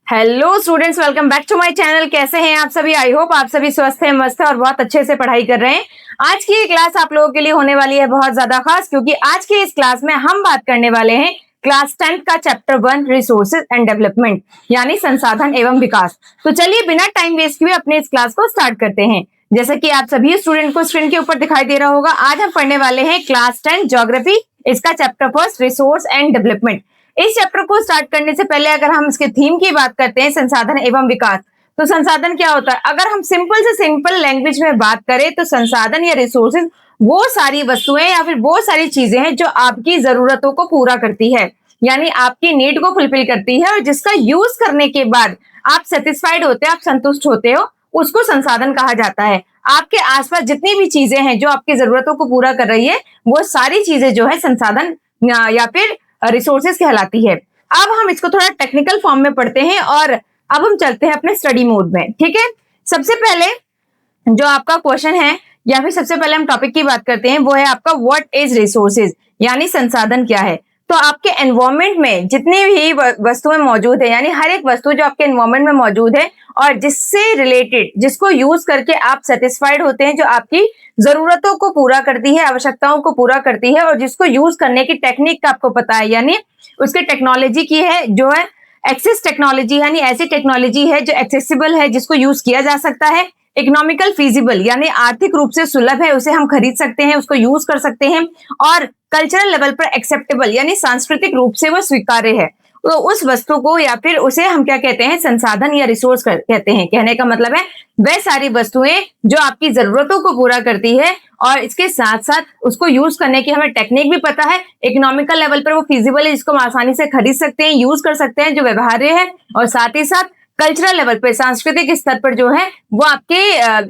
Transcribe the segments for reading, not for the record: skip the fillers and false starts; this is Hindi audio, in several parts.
Hello students, welcome back to my channel. कैसे हैं आप सभी? आई होप आप सभी स्वस्थ हैं, मस्त हैं और बहुत अच्छे से पढ़ाई कर रहे हैं। आज की ये क्लास आप लोगों के लिए होने वाली है बहुत ज्यादा खास, क्योंकि आज की इस क्लास में हम बात करने वाले हैं क्लास 10 का चैप्टर 1 रिसोर्सेज एंड डेवलपमेंट, यानी संसाधन एवं विकास। तो चलिए बिना टाइम वेस्ट किए अपने इस क्लास को स्टार्ट करते हैं। जैसा कि आप सभी स्टूडेंट को स्क्रीन के ऊपर दिखाई दे रहा होगा, आज हम पढ़ने वाले हैं क्लास 10 ज्योग्राफी, इसका chapter first resource and development. इस चैप्टर को स्टार्ट करने से पहले अगर हम इसके थीम की बात करते हैं संसाधन एवं विकास, तो संसाधन क्या होता है? अगर हम सिंपल से सिंपल लैंग्वेज में बात करें तो संसाधन या रिसोर्सेज वो सारी वस्तुएं या फिर वो सारी चीजें हैं जो आपकी जरूरतों को पूरा करती है, यानी आपकी नीड को फुलफिल करती है और जिसका यूज करने के बाद आप सेटिस्फाइड होते हो, आप संतुष्ट होते हो, उसको संसाधन कहा जाता है। आपके आसपास जितनी भी चीजें हैं जो आपकी जरूरतों को पूरा कर रही है, वो सारी चीजें जो है संसाधन या फिर रिसोर्सेज कहलाती है। अब हम इसको थोड़ा टेक्निकल फॉर्म में पढ़ते हैं और अब हम चलते हैं अपने स्टडी मोड में। ठीक है, सबसे पहले जो आपका क्वेश्चन है या फिर सबसे पहले हम टॉपिक की बात करते हैं, वो है आपका व्हाट इज रिसोर्सेज, यानी संसाधन क्या है। तो आपके एनवायरमेंट में जितनी भी वस्तुएं मौजूद है, यानी हर एक वस्तु जो आपके एनवायरमेंट में मौजूद है और जिससे रिलेटेड, जिसको यूज करके आप सेटिस्फाइड होते हैं, जो आपकी जरूरतों को पूरा करती है, आवश्यकताओं को पूरा करती है और जिसको यूज करने की टेक्निक का आपको पता है, यानी उसके टेक्नोलॉजी की है जो है एक्सेस टेक्नोलॉजी, यानी ऐसी टेक्नोलॉजी है जो एक्सेसिबल है, जिसको यूज किया जा सकता है। इकोनॉमिकल फीजिबल, यानी आर्थिक रूप से सुलभ है, उसे हम खरीद सकते हैं, उसको यूज कर सकते हैं। और कल्चरल लेवल पर एक्सेप्टेबल, यानी सांस्कृतिक रूप से वो स्वीकार्य है। तो उस वस्तु को या फिर उसे हम क्या कहते हैं? संसाधन या रिसोर्स कहते हैं। कहने का मतलब है वह सारी वस्तुएं जो आपकी जरूरतों को पूरा करती है और इसके साथ साथ उसको यूज करने की हमें टेक्निक भी पता है। इकोनॉमिकल लेवल पर वो फिजिबल है, जिसको हम आसानी से खरीद सकते हैं, यूज कर सकते हैं, जो व्यवहार्य है। और साथ ही साथ कल्चरल लेवल पर, सांस्कृतिक स्तर पर जो है वो आपके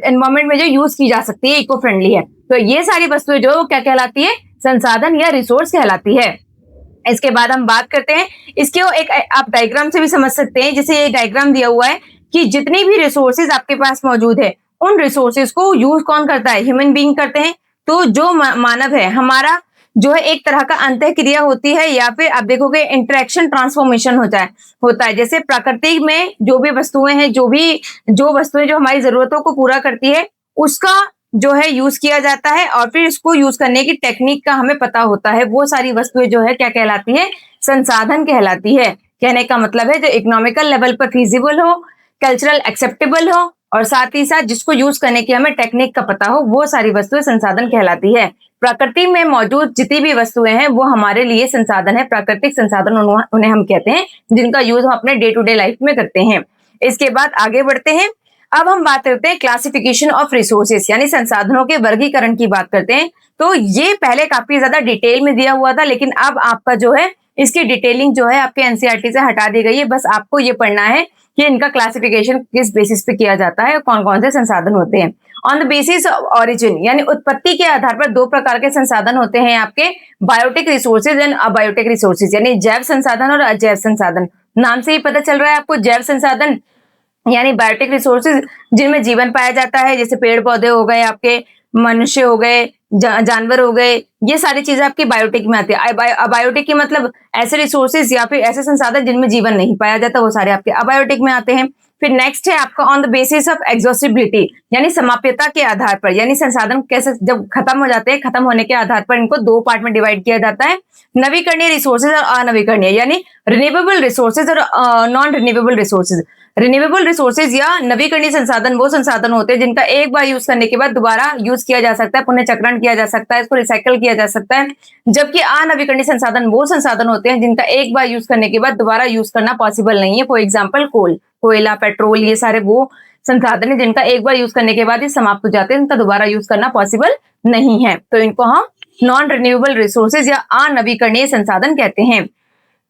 एनवायरमेंट में जो यूज की जा सकती है, इको फ्रेंडली है। तो ये सारी वस्तुएं जो क्या कहलाती है? संसाधन या रिसोर्स कहलाती है। इसके बाद हम बात करते हैं इसके एक आप डायग्राम से भी समझ सकते हैं। जैसे ये डायग्राम दिया हुआ है कि जितनी भी रिसोर्सेज आपके पास मौजूद है, उन रिसोर्सेज को यूज कौन करता है? ह्यूमन बीइंग करते हैं। तो जो मानव है हमारा, जो है एक तरह का अंतः क्रिया होती है, या फिर आप देखोगे इंटरेक्शन ट्रांसफॉर्मेशन होता है। जैसे प्रकृति में जो भी वस्तुएं हैं, जो वस्तुएं जो हमारी जरूरतों को पूरा करती है, उसका जो है यूज किया जाता है और फिर इसको यूज करने की टेक्निक का हमें पता होता है। वो सारी वस्तुएं जो है क्या कहलाती है? संसाधन कहलाती है। कहने का मतलब है जो इकोनॉमिकल लेवल पर फिजिबल हो, कल्चरल एक्सेप्टेबल हो और साथ ही साथ जिसको यूज करने की हमें टेक्निक का पता हो, वो सारी वस्तुएं संसाधन कहलाती है। प्रकृति में मौजूद जितनी भी वस्तुएं हैं वो हमारे लिए संसाधन है, प्राकृतिक संसाधन उन्हें हम कहते हैं, जिनका यूज हम अपने डे टू डे लाइफ में करते हैं। इसके बाद आगे बढ़ते हैं। अब हम बात करते हैं क्लासिफिकेशन ऑफ रिसोर्सेस, यानी संसाधनों के वर्गीकरण की बात करते हैं। तो ये पहले काफी ज्यादा डिटेल में दिया हुआ था, लेकिन अब आपका जो है इसकी डिटेलिंग जो है आपके एनसीईआरटी से हटा दी गई है। बस आपको ये पढ़ना है कि इनका क्लासिफिकेशन किस बेसिस पे किया जाता है, कौन कौन से संसाधन होते हैं। On the basis of origin, यानी उत्पत्ति के आधार पर दो प्रकार के संसाधन होते हैं आपके, biotic resources and abiotic resources, यानी जैव संसाधन और अजैव संसाधन। नाम से ही पता चल रहा है आपको, जैव संसाधन यानी बायोटिक रिसोर्सेज जिनमें जीवन पाया जाता है, जैसे पेड़ पौधे हो गए, आपके मनुष्य हो गए, जानवर हो गए, ये सारी चीजें आपकी बायोटिक में आती है। अबायोटिक की मतलब ऐसे रिसोर्सेज या फिर ऐसे संसाधन जिनमें जीवन नहीं पाया जाता, वो सारे आपके अबायोटिक में आते हैं। फिर नेक्स्ट है आपका on the basis of exhaustibility, यानी समाप्यता के आधार पर, यानी संसाधन कैसे जब खत्म हो जाते हैं, खत्म होने के आधार पर इनको दो पार्ट में डिवाइड किया जाता है, नवीकरणीय रिसोर्सेज और अनवीकरणीय, यानी रिन्यूएबल रिसोर्सेज और non renewable resources. Renewable resources या नवीकरणीय संसाधन वो संसाधन होते हैं जिनका एक बार यूज करने के बाद दोबारा यूज किया जा सकता है, पुनः चक्रण किया जा सकता है, इसको रिसाइकल किया जा सकता है। जबकि अनवीकरणीय संसाधन वो संसाधन होते हैं जिनका एक बार यूज करने के बाद दोबारा यूज करना पॉसिबल नहीं है। फॉर एग्जाम्पल कोयला, पेट्रोल, ये सारे वो संसाधन है जिनका एक बार यूज करने के बाद ये समाप्त हो जाते हैं, इनका दोबारा यूज करना पॉसिबल नहीं है। तो इनको हम नॉन रिन्यूएबल रिसोर्सेज या अनवीकरणीय संसाधन कहते हैं।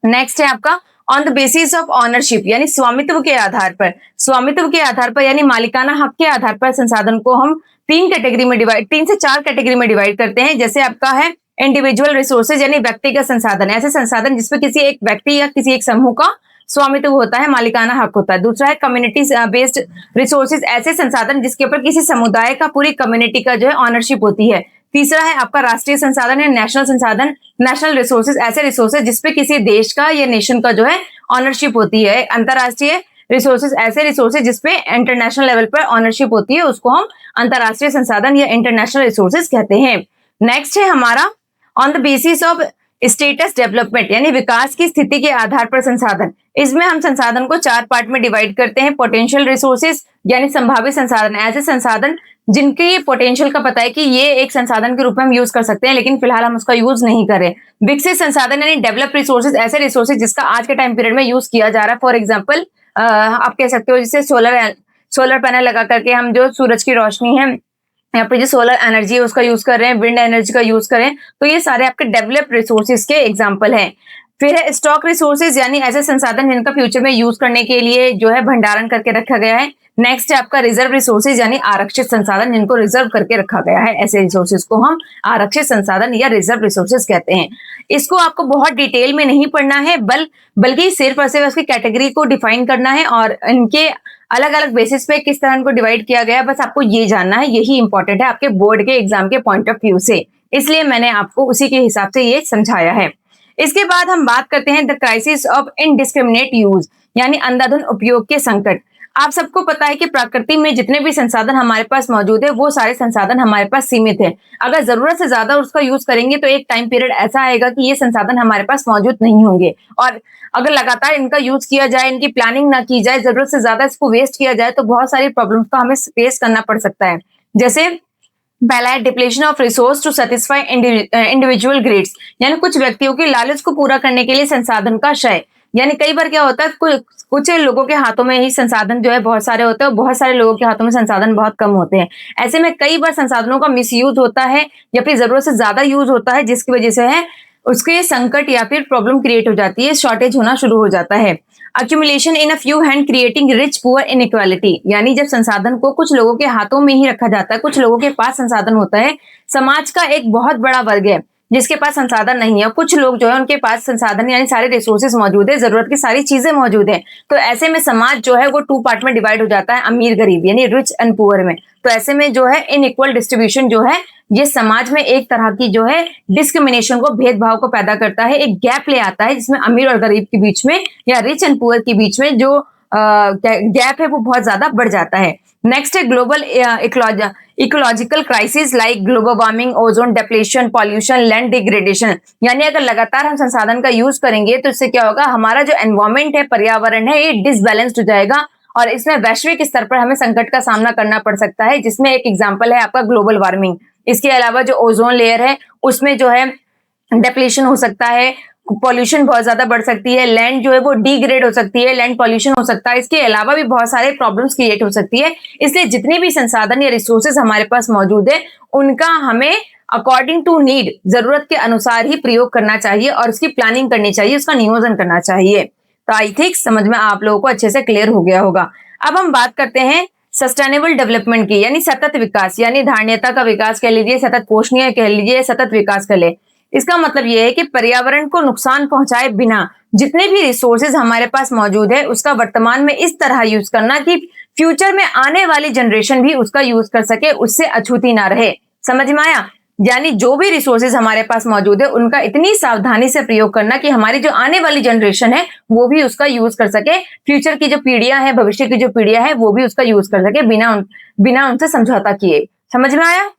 नेक्स्ट है आपका on the basis of ownership, यानी स्वामित्व के आधार पर। स्वामित्व के आधार पर यानी मालिकाना हक के आधार पर संसाधन को हम तीन से चार कैटेगरी में डिवाइड करते हैं। जैसे आपका है इंडिविजुअल रिसोर्सेज, यानी व्यक्तिगत संसाधन, ऐसे संसाधन जिसपे किसी एक व्यक्ति या किसी एक समूह का स्वामित्व होता है, मालिकाना हक होता है। दूसरा है कम्युनिटी बेस्ड रिसोर्सेज, ऐसे संसाधन जिसके ऊपर किसी समुदाय का, पूरी कम्युनिटी का जो है ऑनरशिप होती है। तीसरा है आपका राष्ट्रीय संसाधन है, नेशनल संसाधन, नेशनल रिसोर्सेज, ऐसे रिसोर्सेज जिसपे किसी देश का या नेशन का जो है ऑनरशिप होती है। अंतरराष्ट्रीय रिसोर्सेज ऐसे रिसोर्सेज जिसपे इंटरनेशनल लेवल पर ऑनरशिप होती है उसको हम अंतरराष्ट्रीय संसाधन या इंटरनेशनल रिसोर्सेज कहते हैं। नेक्स्ट है हमारा on the basis of status development, यानी विकास की स्थिति के आधार पर संसाधन। इसमें हम संसाधन को 4 पार्ट में डिवाइड करते हैं। पोटेंशियल रिसोर्सेज यानी संभावित संसाधन, ऐसे संसाधन जिनके पोटेंशियल का पता है कि ये एक संसाधन के रूप में हम यूज कर सकते हैं लेकिन फिलहाल हम उसका यूज नहीं करें। विकसित संसाधन यानी डेवलप रिसोर्सेज, ऐसे रिसोर्सेज जिसका आज के टाइम पीरियड में यूज किया जा रहा है। फॉर एग्जाम्पल आप कह सकते हो जैसे सोलर पैनल लगा करके हम जो सूरज की रोशनी है यहाँ पे जो सोलर एनर्जी है उसका यूज कर रहे हैं, विंड एनर्जी का यूज करें, तो ये सारे आपके डेवलप्ड रिसोर्सेज के एग्जांपल हैं। फिर है स्टॉक रिसोर्सेज, यानी ऐसे संसाधन जिनका फ्यूचर में यूज करने के लिए जो है भंडारण करके रखा गया है। नेक्स्ट है आपका रिजर्व रिसोर्सेज, यानी आरक्षित संसाधन जिनको रिजर्व करके रखा गया है, ऐसे रिसोर्सेज को हम आरक्षित संसाधन या रिजर्व रिसोर्सेज कहते हैं। इसको आपको बहुत डिटेल में नहीं पढ़ना है, बल्कि सिर्फ और सिर्फ उसकी कैटेगरी को डिफाइन करना है और इनके अलग अलग बेसिस पे किस तरह इनको डिवाइड किया गया है, बस आपको ये जानना है। यही इंपॉर्टेंट है आपके बोर्ड के एग्जाम के पॉइंट ऑफ व्यू से, इसलिए मैंने आपको उसी के हिसाब से ये समझाया है। इसके बाद हम बात करते हैं the crisis of indiscriminate use, यानी अंधाधुंध उपयोग के संकट। आप सबको पता है कि प्रकृति में जितने भी संसाधन हमारे पास मौजूद है वो सारे संसाधन हमारे पास सीमित है। अगर जरूरत से ज्यादा उसका यूज करेंगे तो एक टाइम पीरियड ऐसा आएगा कि ये संसाधन हमारे पास मौजूद नहीं होंगे, और अगर लगातार इनका यूज किया जाए, इनकी प्लानिंग ना की जाए, जरूरत से ज्यादा इसको वेस्ट किया जाए तो बहुत सारी प्रॉब्लम्स का हमें फेस करना पड़ सकता है। जैसे पहला है depletion of resource to satisfy individual greeds, यानी कुछ व्यक्तियों की लालच को पूरा करने के लिए संसाधन का क्षय। यानी कई बार क्या होता है कुछ लोगों के हाथों में ही संसाधन जो है बहुत सारे होते हैं और बहुत सारे लोगों के हाथों में संसाधन बहुत कम होते हैं। ऐसे में कई बार संसाधनों का मिसयूज होता है या फिर जरूरत से ज्यादा यूज होता है, जिसकी वजह से है उसके संकट या फिर प्रॉब्लम क्रिएट हो जाती है, शॉर्टेज होना शुरू हो जाता है। Accumulation in a few hand creating rich poor inequality, यानी जब संसाधन को कुछ लोगों के हाथों में ही रखा जाता है, कुछ लोगों के पास संसाधन होता है, समाज का एक बहुत बड़ा वर्ग है जिसके पास संसाधन नहीं है, कुछ लोग जो है उनके पास संसाधन यानी सारे रिसोर्सेज मौजूद है, जरूरत की सारी चीजें मौजूद है। तो ऐसे में समाज जो है वो 2 पार्ट में डिवाइड हो जाता है, अमीर गरीब यानी रिच एंड पुअर में। तो ऐसे में जो है इनइक्वल डिस्ट्रीब्यूशन जो है ये समाज में एक तरह की जो है डिस्क्रिमिनेशन को, भेदभाव को पैदा करता है, एक गैप ले आता है जिसमें अमीर और गरीब के बीच में या रिच एंड पुअर के बीच में जो गैप है वो बहुत ज्यादा बढ़ जाता है। नेक्स्ट है global ecological crisis like global warming, ozone depletion, pollution, land degradation. यानी अगर लगातार हम संसाधन का यूज करेंगे तो इससे क्या होगा, हमारा जो एनवायरमेंट है, पर्यावरण है, ये डिसबैलेंस्ड हो जाएगा और इसमें वैश्विक स्तर पर हमें संकट का सामना करना पड़ सकता है, जिसमें एक एग्जाम्पल है आपका ग्लोबल वार्मिंग। इसके अलावा जो ओजोन लेयर है उसमें जो है डिप्लेशन हो सकता है, पॉल्यूशन बहुत ज्यादा बढ़ सकती है, लैंड जो है वो डिग्रेड हो सकती है, लैंड पॉल्यूशन हो सकता है, इसके अलावा भी बहुत सारे प्रॉब्लम्स क्रिएट हो सकती है। इसलिए जितने भी संसाधन या रिसोर्सेज हमारे पास मौजूद है उनका हमें अकॉर्डिंग टू नीड, जरूरत के अनुसार ही प्रयोग करना चाहिए और उसकी प्लानिंग करनी चाहिए, उसका नियोजन करना चाहिए। तो आई थिंक समझ में आप लोगों को अच्छे से क्लियर हो गया होगा। अब हम बात करते हैं सस्टेनेबल डेवलपमेंट की, यानी सतत विकास, यानी धारणीयता का विकास कह लीजिए, सतत पोषणीय कह लीजिए, सतत विकास कह ले। इसका मतलब यह है कि पर्यावरण को नुकसान पहुंचाए बिना जितने भी रिसोर्सेज हमारे पास मौजूद है उसका वर्तमान में इस तरह यूज करना कि फ्यूचर में आने वाली जनरेशन भी उसका यूज कर सके, उससे अछूती ना रहे। समझ में आया? यानी जो भी रिसोर्सेज हमारे पास मौजूद है उनका इतनी सावधानी से प्रयोग करना कि हमारी जो आने वाली जनरेशन है वो भी उसका यूज कर सके, फ्यूचर की जो पीढ़ियां हैं, भविष्य की जो पीढ़ियां हैं वो भी उसका यूज कर सके बिना उनसे समझौता किए। समझ में आया?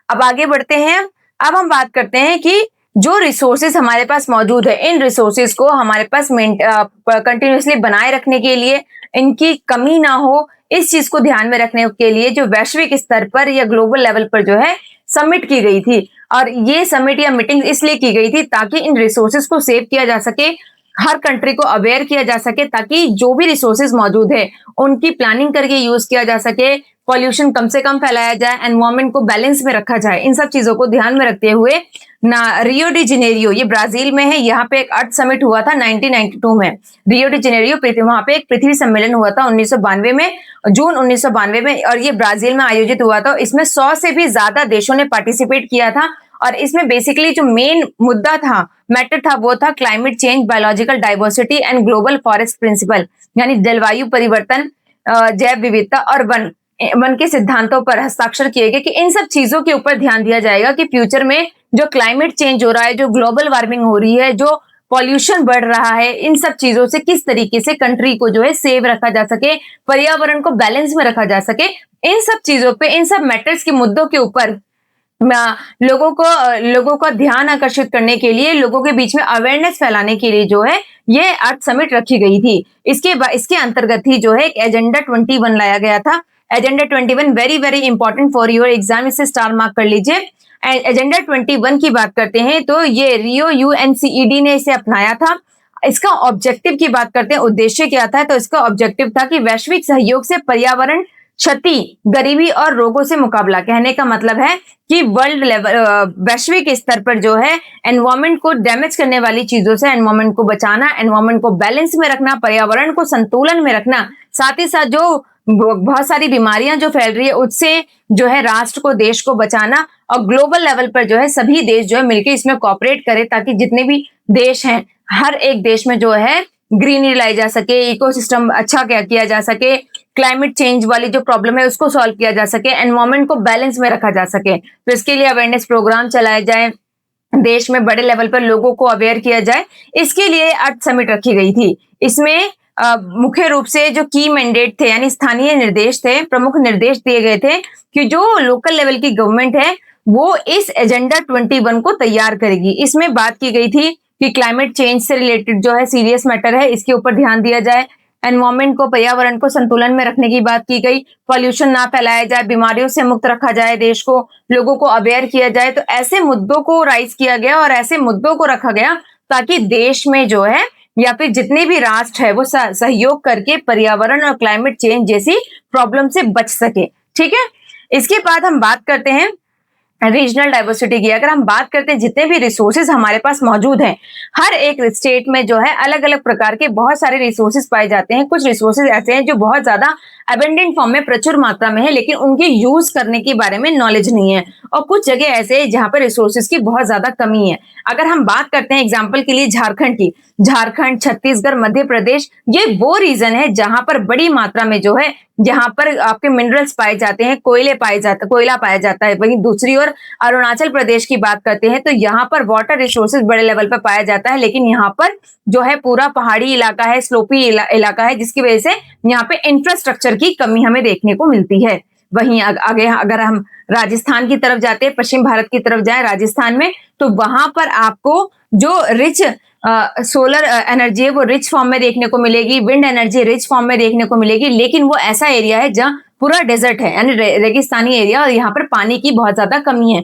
अब आगे बढ़ते हैं। अब हम बात करते हैं कि जो रिसोर्सेज हमारे पास मौजूद है, इन रिसोर्सेज को हमारे पास कंटिन्यूसली बनाए रखने के लिए, इनकी कमी ना हो, इस चीज को ध्यान में रखने के लिए जो वैश्विक स्तर पर या ग्लोबल लेवल पर जो है समिट की गई थी, और ये समिट या मीटिंग इसलिए की गई थी ताकि इन रिसोर्सेज को सेव किया जा सके, हर कंट्री को अवेयर किया जा सके, ताकि जो भी रिसोर्सेज मौजूद है उनकी प्लानिंग करके यूज किया जा सके, पॉल्यूशन कम से कम फैलाया जाए, एनवायरमेंट को बैलेंस में रखा जाए। इन सब चीजों को ध्यान में रखते हुए ना रियो डी जेनेरियो, ये ब्राजील में है, यहाँ पे एक अर्थ समिट हुआ था 1992 में। रियो डी जेनेरियो वहां पे एक पृथ्वी सम्मेलन हुआ था 1992 में, जून 1992 में, और ये ब्राजील में आयोजित हुआ था। इसमें 100 से भी ज्यादा देशों ने पार्टिसिपेट किया था और इसमें बेसिकली जो मेन मुद्दा था, मैटर था, वो था climate change, biological diversity and global forest principle, यानी जलवायु परिवर्तन, जैव विविधता और वन के सिद्धांतों पर हस्ताक्षर किए गए कि इन सब चीजों के ऊपर ध्यान दिया जाएगा कि फ्यूचर में जो क्लाइमेट चेंज हो रहा है, जो ग्लोबल वार्मिंग हो रही है, जो पॉल्यूशन बढ़ रहा है, इन सब चीजों से किस तरीके से कंट्री को जो है सेव रखा जा सके, पर्यावरण को बैलेंस में रखा जा सके, इन सब चीजों पे, इन सब मैटर्स के मुद्दों के ऊपर लोगों का ध्यान आकर्षित करने के लिए, लोगों के बीच में अवेयरनेस फैलाने के लिए जो है ये अर्थ समिट रखी गई थी। इसके अंतर्गत ही जो है एक एजेंडा 21 लाया गया था। Agenda 21 very very important for your exam, इसे स्टार मार्क कर लीजिए। एजेंडा 21 की बात करते हैं तो ये रियो UNCED ने इसे अपनाया था। इसका ऑब्जेक्टिव की बात करते हैं, उद्देश्य क्या था, तो इसका ऑब्जेक्टिव था कि वैश्विक सहयोग से पर्यावरण क्षति, गरीबी और रोगों से मुकाबला। कहने का मतलब है कि वर्ल्ड लेवल, वैश्विक स्तर पर जो है एनवायरमेंट को डैमेज करने वाली चीजों से एनवायरमेंट को बचाना, एनवायरमेंट को बैलेंस में रखना, पर्यावरण को संतुलन में रखना, साथ ही साथ जो बहुत सारी बीमारियां जो फैल रही है उससे जो है राष्ट्र को, देश को बचाना, और ग्लोबल लेवल पर जो है सभी देश जो है मिलकर इसमें कॉपरेट करें ताकि जितने भी देश हैं हर एक देश में जो है ग्रीनरी लाई जा सके, इकोसिस्टम अच्छा किया जा सके, क्लाइमेट चेंज वाली जो प्रॉब्लम है उसको सॉल्व किया जा सके, एनवायरमेंट को बैलेंस में रखा जा सके। तो इसके लिए अवेयरनेस प्रोग्राम चलाए जाए, देश में बड़े लेवल पर लोगों को अवेयर किया जाए, इसके लिए अर्थ समिट रखी गई थी। इसमें मुख्य रूप से जो की मैंडेट थे यानी स्थानीय निर्देश थे, प्रमुख निर्देश दिए गए थे कि जो लोकल लेवल की गवर्नमेंट है वो इस एजेंडा 21 को तैयार करेगी। इसमें बात की गई थी कि क्लाइमेट चेंज से रिलेटेड जो है सीरियस मैटर है, इसके ऊपर ध्यान दिया जाए, एनवायरमेंट को, पर्यावरण को संतुलन में रखने की बात की गई, पॉल्यूशन ना फैलाया जाए, बीमारियों से मुक्त रखा जाए देश को, लोगों को अवेयर किया जाए। तो ऐसे मुद्दों को राइज किया गया और ऐसे मुद्दों को रखा गया ताकि देश में जो है या फिर जितने भी राष्ट्र है वो सहयोग करके पर्यावरण और क्लाइमेट चेंज जैसी प्रॉब्लम से बच सके। ठीक है, इसके बाद हम बात करते हैं रीजनल डाइवर्सिटी की। अगर हम बात करते हैं जितने भी रिसोर्सेज हमारे पास मौजूद हैं, हर एक स्टेट में जो है अलग अलग प्रकार के बहुत सारे रिसोर्सेज पाए जाते हैं। कुछ रिसोर्सेज ऐसे हैं जो बहुत ज्यादा अबेंडेंट फॉर्म में प्रचुर मात्रा में है लेकिन उनके यूज करने के बारे में नॉलेज नहीं है, और कुछ जगह ऐसे है जहां पर रिसोर्सेज की बहुत ज्यादा कमी है। अगर हम बात करते हैं एग्जाम्पल के लिए झारखंड की, झारखंड, छत्तीसगढ़, मध्य प्रदेश, ये वो रीजन है जहां पर बड़ी मात्रा में जो है जहां पर आपके मिनरल्स पाए जाते हैं, कोयला पाया जाता है। वहीं दूसरी ओर अरुणाचल प्रदेश की बात करते हैं तो यहाँ पर वाटर रिसोर्सेज बड़े लेवल पर पाया जाता है, लेकिन यहाँ पर जो है पूरा पहाड़ी इलाका है, स्लोपी इलाका है, जिसकी वजह से यहाँ पे इंफ्रास्ट्रक्चर की कमी हमें देखने को मिलती है। वहीं आगे अगर हम राजस्थान की तरफ जाते हैं, पश्चिम भारत की तरफ जाए राजस्थान में, तो वहां पर आपको जो रिच सोलर एनर्जी है वो रिच फॉर्म में देखने को मिलेगी, विंड एनर्जी रिच फॉर्म में देखने को मिलेगी, लेकिन वो ऐसा एरिया है जहाँ पूरा डेजर्ट है यानी रेगिस्तानी एरिया, और यहाँ पर पानी की बहुत ज्यादा कमी है।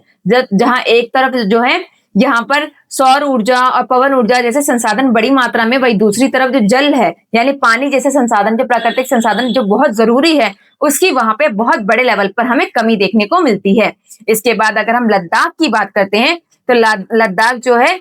जहाँ एक तरफ जो है यहाँ पर सौर ऊर्जा और पवन ऊर्जा जैसे संसाधन बड़ी मात्रा में, वही दूसरी तरफ जो जल है यानी पानी जैसे संसाधन, जो प्राकृतिक संसाधन जो बहुत जरूरी है, उसकी वहां पे बहुत बड़े लेवल पर हमें कमी देखने को मिलती है। इसके बाद अगर हम लद्दाख की बात करते हैं तो लद्दाख जो है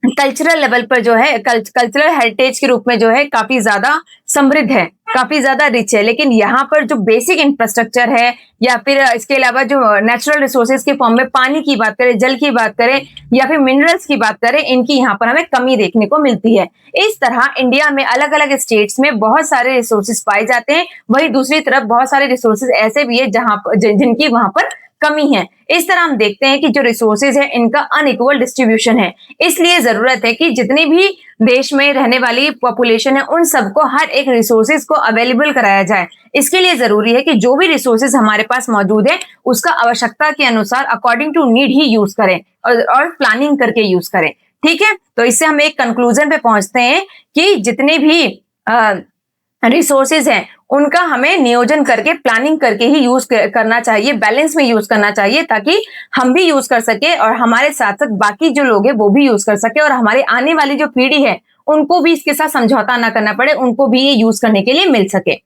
कल्चरल लेवल पर जो है कल्चरल हेरिटेज के रूप में जो है काफी ज्यादा समृद्ध है, काफी ज्यादा रिच है, लेकिन यहाँ पर जो बेसिक इंफ्रास्ट्रक्चर है या फिर इसके अलावा जो नेचुरल रिसोर्सेज के फॉर्म में पानी की बात करें, जल की बात करें या फिर मिनरल्स की बात करें, इनकी यहाँ पर हमें कमी देखने को मिलती है। इस तरह इंडिया में अलग अलग स्टेट्स में बहुत सारे रिसोर्सेज पाए जाते हैं, वही दूसरी तरफ बहुत सारे रिसोर्सेज ऐसे भी है जिनकी वहां पर कमी है। इस तरह हम देखते हैं कि जो रिसोर्सेज है इनका अनइक्वल डिस्ट्रीब्यूशन है, इसलिए जरूरत है कि जितनी भी देश में रहने वाली पॉपुलेशन है उन सबको हर एक रिसोर्सेज को अवेलेबल कराया जाए। इसके लिए जरूरी है कि जो भी रिसोर्सेज हमारे पास मौजूद है उसका आवश्यकता के अनुसार अकॉर्डिंग टू नीड ही यूज करें और प्लानिंग करके यूज करें। ठीक है, तो इससे हम एक कंक्लूजन पे पहुंचते हैं कि जितने भी रिसोर्सेज हैं उनका हमें नियोजन करके, प्लानिंग करके ही यूज करना चाहिए, बैलेंस में यूज करना चाहिए, ताकि हम भी यूज कर सके और हमारे साथ साथ बाकी जो लोग हैं वो भी यूज कर सके और हमारे आने वाली जो पीढ़ी है उनको भी इसके साथ समझौता ना करना पड़े, उनको भी ये यूज करने के लिए मिल सके।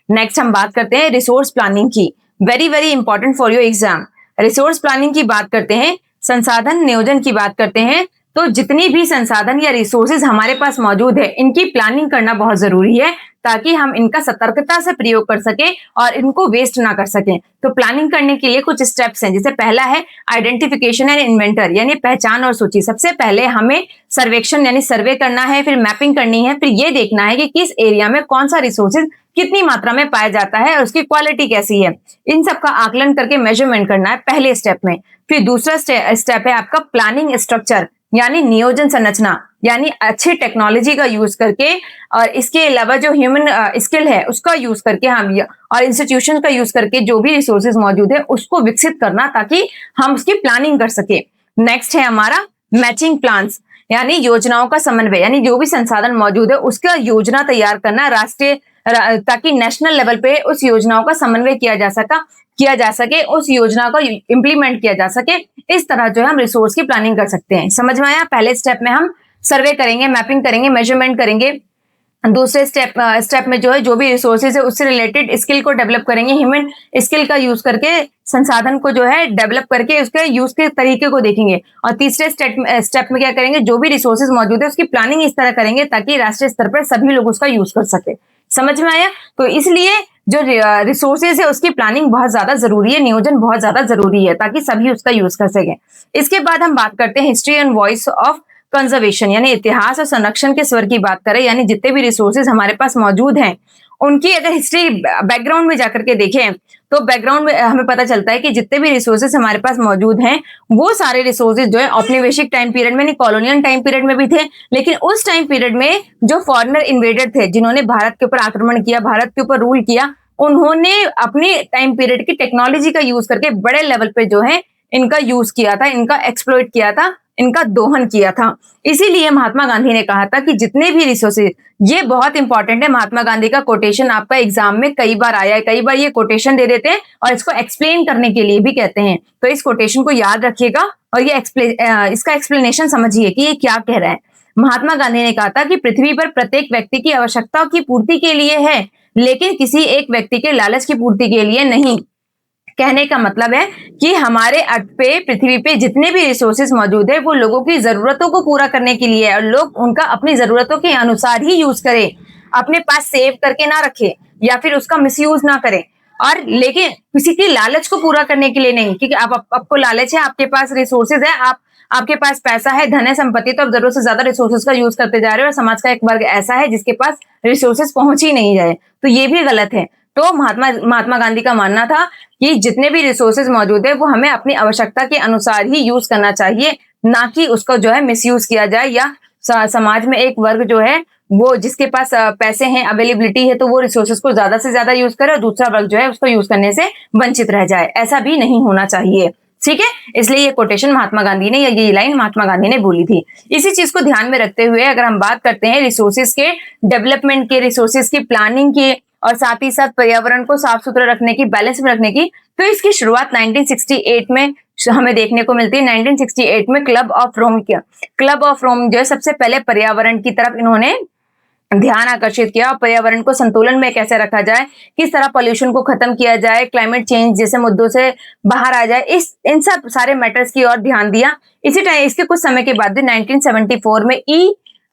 नेक्स्ट हम बात करते हैं रिसोर्स प्लानिंग की, very very important for your exam. Resource planning की बात करते हैं, संसाधन नियोजन की बात करते हैं, तो जितनी भी संसाधन या रिसोर्सेज हमारे पास मौजूद है इनकी प्लानिंग करना बहुत जरूरी है ताकि हम इनका सतर्कता से प्रयोग कर सके और इनको वेस्ट ना कर सकें। तो प्लानिंग करने के लिए कुछ स्टेप्स हैं, जैसे पहला है आइडेंटिफिकेशन एंड इन्वेंटर यानी पहचान और सूची। सबसे पहले हमें सर्वेक्षण यानी सर्वे करना है, फिर मैपिंग करनी है, फिर ये देखना है कि किस एरिया में कौन सा रिसोर्सेज कितनी मात्रा में पाया जाता है और उसकी क्वालिटी कैसी है, इन सब का आकलन करके मेजरमेंट करना है पहले स्टेप में। फिर दूसरा स्टेप है आपका प्लानिंग स्ट्रक्चर, यानी नियोजन संरचना, यानी अच्छी टेक्नोलॉजी का यूज करके और इसके अलावा जो ह्यूमन स्किल है उसका यूज करके हम और इंस्टीट्यूशन का यूज करके जो भी रिसोर्सेज मौजूद है उसको विकसित करना ताकि हम उसकी प्लानिंग कर सके। नेक्स्ट है हमारा मैचिंग प्लान्स, यानी योजनाओं का समन्वय, यानी जो भी संसाधन मौजूद है उसका योजना तैयार करना राष्ट्रीय ताकि नेशनल लेवल पे उस योजनाओं का समन्वय किया जा सके, उस योजना को इंप्लीमेंट किया जा सके। इस तरह जो है हम रिसोर्स की प्लानिंग कर सकते हैं। समझ में आया? पहले स्टेप में हम सर्वे करेंगे, मैपिंग करेंगे, मेजरमेंट करेंगे। दूसरे स्टेप में जो है जो भी रिसोर्सेज है उससे रिलेटेड स्किल को डेवलप करेंगे, ह्यूमन स्किल का यूज करके संसाधन को जो है डेवलप करके उसके यूज के तरीके को देखेंगे। और तीसरे स्टेप में क्या करेंगे, जो भी रिसोर्सेज मौजूद है उसकी प्लानिंग इस तरह करेंगे ताकि राष्ट्रीय स्तर पर सभी लोग उसका यूज कर सके। समझ में आया? तो इसलिए जो रिसोर्सेज है उसकी प्लानिंग बहुत ज्यादा जरूरी है, नियोजन बहुत ज्यादा जरूरी है ताकि सभी उसका यूज कर सके। इसके बाद हम बात करते हैं history and voice of conservation, यानी इतिहास और संरक्षण के स्वर की बात करें, यानी जितने भी रिसोर्सेज हमारे पास मौजूद हैं उनकी अगर हिस्ट्री बैकग्राउंड में जाकर के देखें तो बैकग्राउंड में हमें पता चलता है कि जितने भी रिसोर्सेज हमारे पास मौजूद हैं वो सारे रिसोर्सेज जो है औपनिवेशिक टाइम पीरियड में, नहीं कॉलोनियल टाइम पीरियड में भी थे, लेकिन उस टाइम पीरियड में जो फॉरेनर इन्वेडर थे जिन्होंने भारत के ऊपर आक्रमण किया, भारत के ऊपर रूल किया, उन्होंने अपने टाइम पीरियड की टेक्नोलॉजी का यूज करके बड़े लेवल पे जो है इनका यूज किया था, इनका एक्सप्लॉइट किया था, इनका दोहन किया था। इसीलिए महात्मा गांधी ने कहा था कि जितने भी रिसोर्सेज, ये बहुत इंपॉर्टेंट है, महात्मा गांधी का कोटेशन आपका एग्जाम में कई बार आया है, कई बार ये कोटेशन दे देते हैं और इसको एक्सप्लेन करने के लिए भी कहते हैं, तो इस कोटेशन को याद रखिएगा और ये इसका एक्सप्लेनेशन समझिए कि ये क्या कह रहा है। महात्मा गांधी ने कहा था कि पृथ्वी पर प्रत्येक व्यक्ति की आवश्यकताओं की पूर्ति के लिए है, लेकिन किसी एक व्यक्ति के लालच की पूर्ति के लिए नहीं। कहने का मतलब है कि हमारे अर्थ पे, पृथ्वी पे जितने भी रिसोर्सेज मौजूद है वो लोगों की जरूरतों को पूरा करने के लिए है और लोग उनका अपनी जरूरतों के अनुसार ही यूज करें, अपने पास सेव करके ना रखे या फिर उसका मिसयूज ना करें, और लेकिन किसी की लालच को पूरा करने के लिए नहीं। क्योंकि आपको लालच है, आपके पास रिसोर्सेज है, आपके पास पैसा है, धन है, संपत्ति, तो आप जरूरत से ज्यादा रिसोर्सेज का यूज करते जा रहे हो और समाज का एक वर्ग ऐसा है जिसके पास रिसोर्सेज पहुंच ही नहीं जाए, तो ये भी गलत है। तो महात्मा गांधी का मानना था कि जितने भी रिसोर्सेज मौजूद है वो हमें अपनी आवश्यकता के अनुसार ही यूज करना चाहिए, ना कि उसको जो है मिसयूज किया जाए या समाज में एक वर्ग जो है वो जिसके पास पैसे हैं, अवेलेबिलिटी है, तो वो रिसोर्सेज को ज्यादा से ज्यादा यूज करे और दूसरा वर्ग जो है उसको यूज करने से वंचित रह जाए। ऐसा भी नहीं होना चाहिए, ठीक है। इसलिए ये कोटेशन महात्मा गांधी ने, या ये लाइन महात्मा गांधी ने बोली थी। इसी चीज को ध्यान में रखते हुए अगर हम बात करते हैं रिसोर्सेज के डेवलपमेंट के, रिसोर्सेज की प्लानिंग के और साथ ही साथ पर्यावरण को साफ सुथरा रखने की, बैलेंस में रखने की, तो इसकी शुरुआत 1968 में हमें देखने को मिलती है। 1968 में क्लब ऑफ रोम जो है सबसे पहले पर्यावरण की तरफ इन्होंने ध्यान आकर्षित किया, पर्यावरण को संतुलन में कैसे रखा जाए, किस तरह पोल्यूशन को खत्म किया जाए, क्लाइमेट चेंज जैसे मुद्दों से बाहर आ जाए, इन सब सारे मैटर्स की ओर ध्यान दिया। इसी टाइम इसके कुछ समय के बाद 1974 में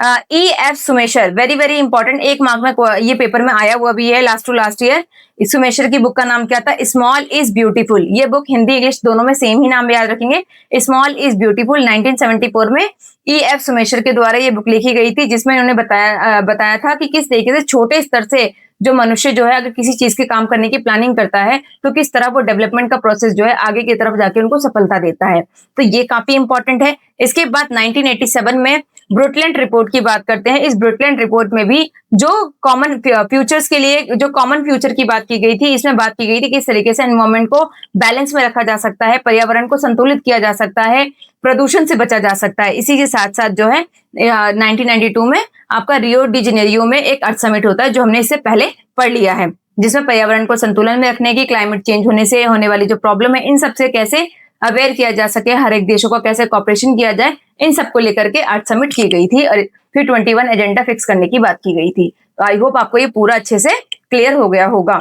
E.F. सुमेशर, वेरी वेरी इंपॉर्टेंट, एक मार्क में ये पेपर में आया हुआ भी है लास्ट टू लास्ट ईयर। सुमेशर की बुक का नाम क्या था? Small is beautiful. ये बुक हिंदी इंग्लिश दोनों में सेम ही नाम याद रखेंगे, स्मॉल इज ब्यूटीफुल। 1974 में E.F. सुमेशर के द्वारा ये बुक लिखी गई थी, जिसमें उन्होंने बताया था कि किस तरीके से छोटे स्तर से जो मनुष्य जो है अगर किसी चीज के काम करने की प्लानिंग करता है तो किस तरह वो डेवलपमेंट का प्रोसेस जो है आगे की तरफ जाके उनको सफलता देता है। तो ये काफी इंपॉर्टेंट है। इसके बाद 1987 में ब्रुटलैंड रिपोर्ट की बात करते हैं। इस ब्रुटलैंड रिपोर्ट में भी जो कॉमन फ्यूचर्स के लिए जो कॉमन फ्यूचर की बात की गई थी, इसमें बात की गई थी किस तरीके से एनवायरमेंट को बैलेंस में रखा जा सकता है, पर्यावरण को संतुलित किया जा सकता है, प्रदूषण से बचा जा सकता है। इसी के साथ साथ जो है 1992 में आपका रियो डी जेनेरियो में एक अर्थ समिट होता है, जो हमने इससे पहले पढ़ लिया है, जिसमें पर्यावरण को संतुलन में रखने की, क्लाइमेट चेंज होने से होने वाली जो प्रॉब्लम है, इन सबसे कैसे अवेयर किया जा सके, हर एक देशों का कैसे कॉपरेशन किया जाए, इन सबको लेकर के अर्थ समिट की गई थी और फिर 21 एजेंडा फिक्स करने की बात की गई थी। तो आई होप आपको ये पूरा अच्छे से क्लियर हो गया होगा,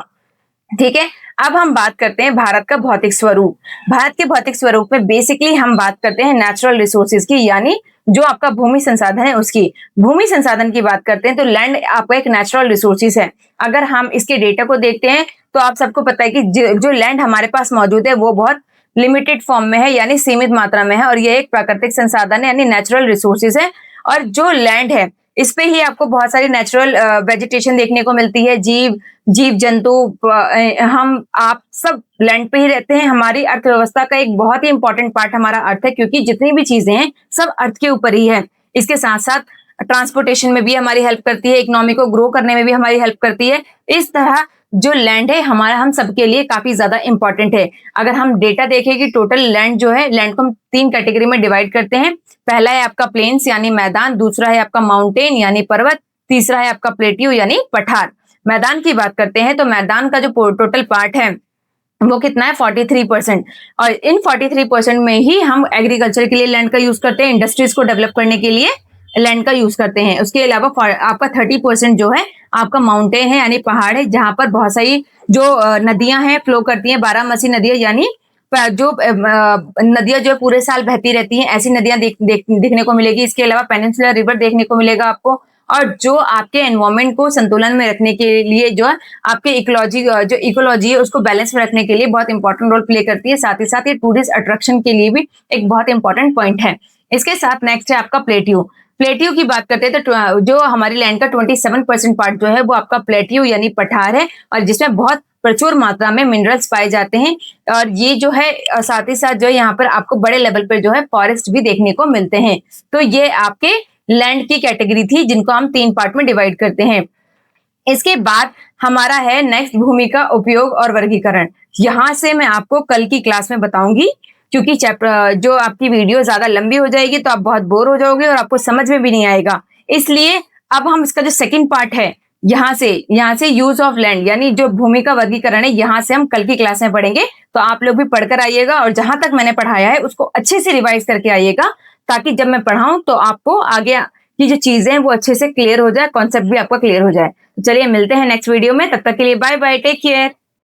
ठीक है। अब हम बात करते हैं भारत का भौतिक स्वरूप। भारत के भौतिक स्वरूप में बेसिकली हम बात करते हैं नेचुरल रिसोर्सेज की, यानी जो आपका भूमि संसाधन है उसकी। भूमि संसाधन की बात करते हैं तो लैंड आपका एक नेचुरल रिसोर्सेज है। अगर हम इसके डेटा को देखते हैं तो आप सबको पता है कि जो लैंड हमारे पास मौजूद है वो बहुत लिमिटेड फॉर्म में है, यानी सीमित मात्रा में है, और ये एक प्राकृतिक संसाधन है, यानी नेचुरल रिसोर्सेज है। और जो लैंड है इस पे ही आपको बहुत सारी नेचुरल वेजिटेशन देखने को मिलती है, जीव जंतु, हम आप सब लैंड पे ही रहते हैं। हमारी अर्थव्यवस्था का एक बहुत ही इंपॉर्टेंट पार्ट हमारा अर्थ है, क्योंकि जितनी भी चीजें हैं सब अर्थ के ऊपर ही है। इसके साथ साथ ट्रांसपोर्टेशन में भी हमारी हेल्प करती है, इकोनॉमी को ग्रो करने में भी हमारी हेल्प करती है। इस तरह जो लैंड है हमारा हम सबके लिए काफी ज्यादा इंपॉर्टेंट है। अगर हम डेटा देखें कि टोटल लैंड जो है, लैंड को हम 3 कैटेगरी में डिवाइड करते हैं। पहला है आपका प्लेन्स यानी मैदान, दूसरा है आपका माउंटेन यानी पर्वत, तीसरा है आपका प्लेट्यू यानी पठार। मैदान की बात करते हैं तो मैदान का जो टोटल पार्ट है वो कितना है, 43%। और इन 43% में ही हम एग्रीकल्चर के लिए लैंड का यूज करते हैं, इंडस्ट्रीज को डेवलप करने के लिए लैंड का यूज करते हैं। उसके अलावा आपका 30% जो है आपका माउंटेन है यानी पहाड़ है, जहां पर बहुत सारी जो नदियां हैं फ्लो करती हैं, 12मासी नदियां, यानी जो नदियां जो पूरे साल बहती रहती हैं, ऐसी नदियां देखने को मिलेगी। इसके अलावा पेनिनसुलर रिवर देखने को मिलेगा आपको। और जो आपके एनवायरमेंट को संतुलन में रखने के लिए, जो है आपके इकोलॉजी है उसको बैलेंस में रखने के लिए बहुत इंपॉर्टेंट रोल प्ले करती है। साथ ही साथ ये टूरिस्ट अट्रैक्शन के लिए भी एक बहुत इंपॉर्टेंट पॉइंट है। इसके साथ नेक्स्ट है आपका प्लेट्यू। प्लेट्यू की बात करते हैं तो जो हमारी लैंड का 27% पार्ट जो है वो आपका प्लेट्यू यानी पठार है, और जिसमें बहुत प्रचुर मात्रा में मिनरल्स पाए जाते हैं। और ये जो है साथ ही साथ जो है यहाँ पर आपको बड़े लेवल पर जो है फॉरेस्ट भी देखने को मिलते हैं। तो ये आपके लैंड की कैटेगरी थी, जिनको हम 3 पार्ट में डिवाइड करते हैं। इसके बाद हमारा है नेक्स्ट भूमि का उपयोग और वर्गीकरण। यहां से मैं आपको कल की क्लास में बताऊंगी, क्योंकि चैप्टर जो आपकी वीडियो ज्यादा लंबी हो जाएगी तो आप बहुत बोर हो जाओगे और आपको समझ में भी नहीं आएगा। इसलिए अब हम इसका जो सेकंड पार्ट है, यहाँ से यूज ऑफ लैंड यानी जो भूमि का वर्गीकरण है, यहाँ से हम कल की क्लास में पढ़ेंगे। तो आप लोग भी पढ़कर आइएगा और जहां तक मैंने पढ़ाया है उसको अच्छे से रिवाइज करके आइएगा, ताकि जब मैं पढ़ाऊं तो आपको आगे की जो चीजें हैं वो अच्छे से क्लियर हो जाए, कॉन्सेप्ट भी आपका क्लियर हो जाए। तो चलिए मिलते हैं नेक्स्ट वीडियो में, तब तक के लिए बाय बाय, टेक केयर।